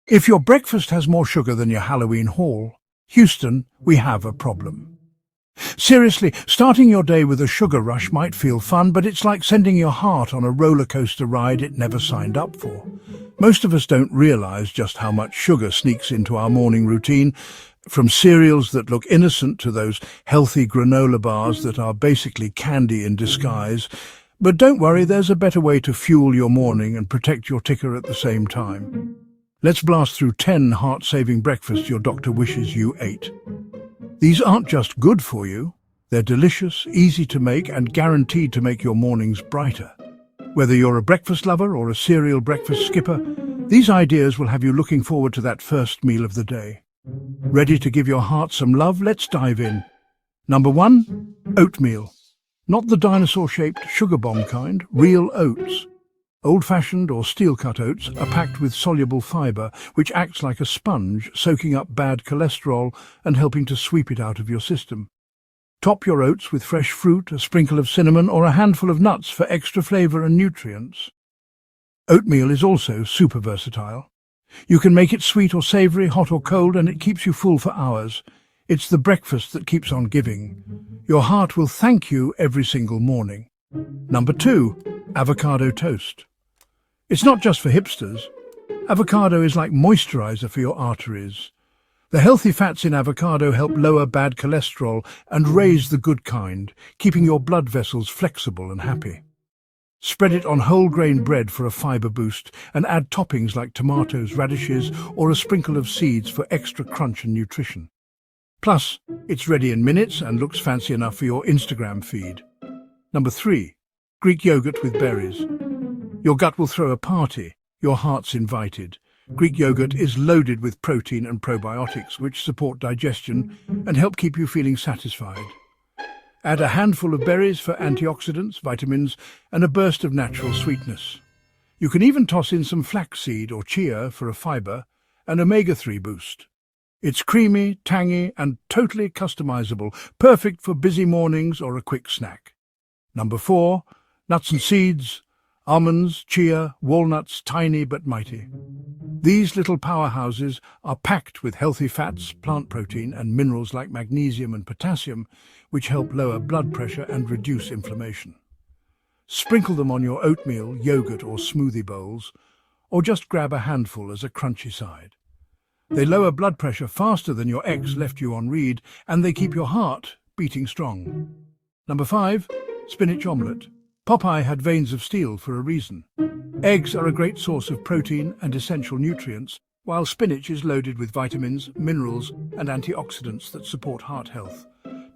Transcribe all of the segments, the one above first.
If your breakfast has more sugar than your Halloween haul, Houston, we have a problem. Seriously, starting your day with a sugar rush might feel fun, but it's like sending your heart on a roller coaster ride it never signed up for. Most of us don't realize just how much sugar sneaks into our morning routine, from cereals that look innocent to those healthy granola bars that are basically candy in disguise. But don't worry, there's a better way to fuel your morning and protect your ticker at the same time. Let's blast through 10 heart-saving breakfasts your doctor wishes you ate. These aren't just good for you, they're delicious, easy to make, and guaranteed to make your mornings brighter. Whether you're a breakfast lover or a cereal breakfast skipper, these ideas will have you looking forward to that first meal of the day. Ready to give your heart some love? Let's dive in. Number 1, oatmeal. Not the dinosaur-shaped sugar bomb kind, real oats. Old-fashioned or steel-cut oats are packed with soluble fibre, which acts like a sponge, soaking up bad cholesterol and helping to sweep it out of your system. Top your oats with fresh fruit, a sprinkle of cinnamon, or a handful of nuts for extra flavour and nutrients. Oatmeal is also super versatile. You can make it sweet or savoury, hot or cold, and it keeps you full for hours. It's the breakfast that keeps on giving. Your heart will thank you every single morning. Number 2, avocado toast. It's not just for hipsters. Avocado is like moisturizer for your arteries. The healthy fats in avocado help lower bad cholesterol and raise the good kind, keeping your blood vessels flexible and happy. Spread it on whole grain bread for a fiber boost and add toppings like tomatoes, radishes, or a sprinkle of seeds for extra crunch and nutrition. Plus, it's ready in minutes and looks fancy enough for your Instagram feed. Number 3, Greek yogurt with berries. Your gut will throw a party. Your heart's invited. Greek yogurt is loaded with protein and probiotics, which support digestion and help keep you feeling satisfied. Add a handful of berries for antioxidants, vitamins, and a burst of natural sweetness. You can even toss in some flaxseed or chia for a fiber and omega-3 boost. It's creamy, tangy, and totally customizable, perfect for busy mornings or a quick snack. Number 4, nuts and seeds. Almonds, chia, walnuts, tiny but mighty. These little powerhouses are packed with healthy fats, plant protein, and minerals like magnesium and potassium, which help lower blood pressure and reduce inflammation. Sprinkle them on your oatmeal, yogurt, or smoothie bowls, or just grab a handful as a crunchy side. They lower blood pressure faster than your ex left you on read, and they keep your heart beating strong. Number 5, spinach omelette. Popeye had veins of steel for a reason. Eggs are a great source of protein and essential nutrients, while spinach is loaded with vitamins, minerals, and antioxidants that support heart health.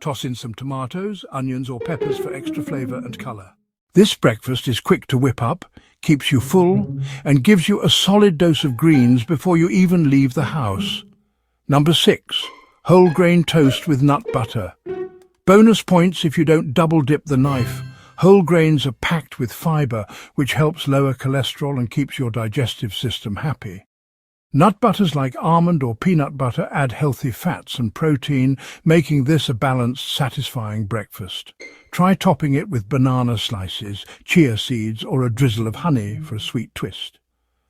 Toss in some tomatoes, onions, or peppers for extra flavour and colour. This breakfast is quick to whip up, keeps you full, and gives you a solid dose of greens before you even leave the house. Number 6, whole grain toast with nut butter. Bonus points if you don't double dip the knife. Whole grains are packed with fibre, which helps lower cholesterol and keeps your digestive system happy. Nut butters like almond or peanut butter add healthy fats and protein, making this a balanced, satisfying breakfast. Try topping it with banana slices, chia seeds, or a drizzle of honey for a sweet twist.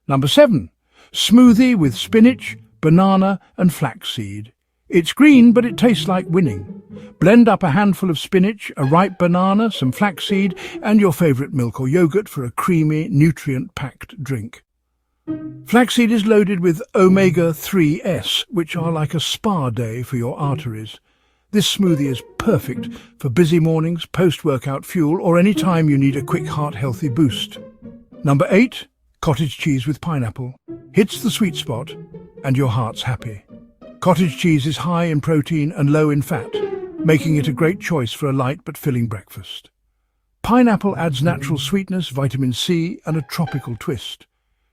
Number 7, smoothie with spinach, banana, and flaxseed. It's green, but it tastes like winning. Blend up a handful of spinach, a ripe banana, some flaxseed, and your favourite milk or yogurt for a creamy, nutrient-packed drink. Flaxseed is loaded with omega-3s, which are like a spa day for your arteries. This smoothie is perfect for busy mornings, post-workout fuel, or any time you need a quick heart-healthy boost. Number 8, cottage cheese with pineapple. Hits the sweet spot, and your heart's happy. Cottage cheese is high in protein and low in fat, making it a great choice for a light but filling breakfast. Pineapple adds natural sweetness, vitamin C, and a tropical twist.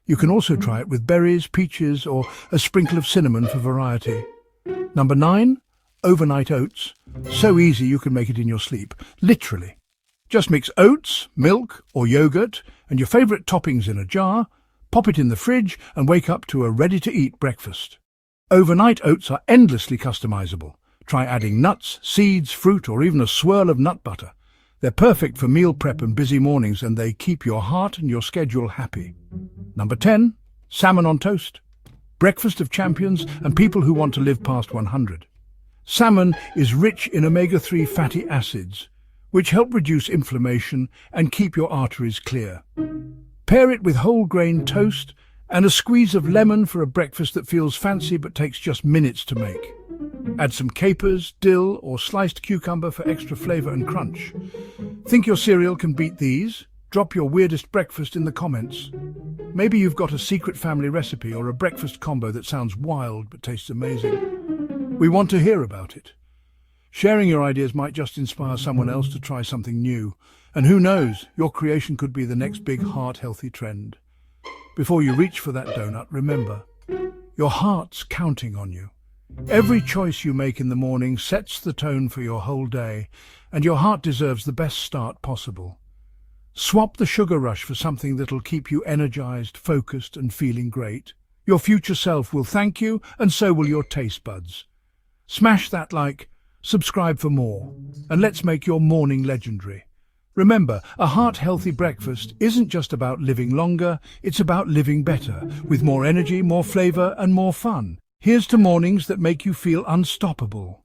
You can also try it with berries, peaches, or a sprinkle of cinnamon for variety. Number 9, overnight oats. So easy you can make it in your sleep, literally. Just mix oats, milk, or yogurt, and your favourite toppings in a jar, pop it in the fridge, and wake up to a ready-to-eat breakfast. Overnight oats are endlessly customizable. Try adding nuts, seeds, fruit, or even a swirl of nut butter. They're perfect for meal prep and busy mornings, and they keep your heart and your schedule happy. Number 10, salmon on toast. breakfast of champions and people who want to live past 100. Salmon is rich in omega-3 fatty acids, which help reduce inflammation and keep your arteries clear. Pair it with whole grain toast and a squeeze of lemon for a breakfast that feels fancy but takes just minutes to make. Add some capers, dill, or sliced cucumber for extra flavor and crunch. Think your cereal can beat these? Drop your weirdest breakfast in the comments. Maybe you've got a secret family recipe or a breakfast combo that sounds wild but tastes amazing. We want to hear about it. Sharing your ideas might just inspire someone else to try something new. And who knows, your creation could be the next big heart-healthy trend. Before you reach for that donut, remember, your heart's counting on you. Every choice you make in the morning sets the tone for your whole day, and your heart deserves the best start possible. Swap the sugar rush for something that'll keep you energized, focused, and feeling great. Your future self will thank you, and so will your taste buds. Smash that like, subscribe for more, and let's make your morning legendary. Remember, a heart-healthy breakfast isn't just about living longer, it's about living better, with more energy, more flavor, and more fun. Here's to mornings that make you feel unstoppable.